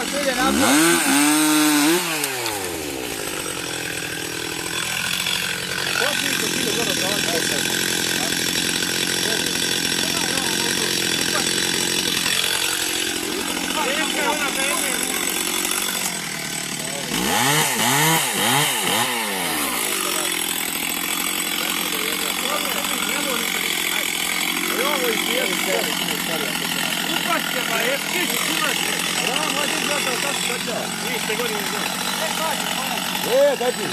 što ide napad. Počnite ti do gore prava kaj se. Upašće ba, je pjeći imate. Ramo, hajde zato, tako sad ja. Vi ste godine znam. Daj ti.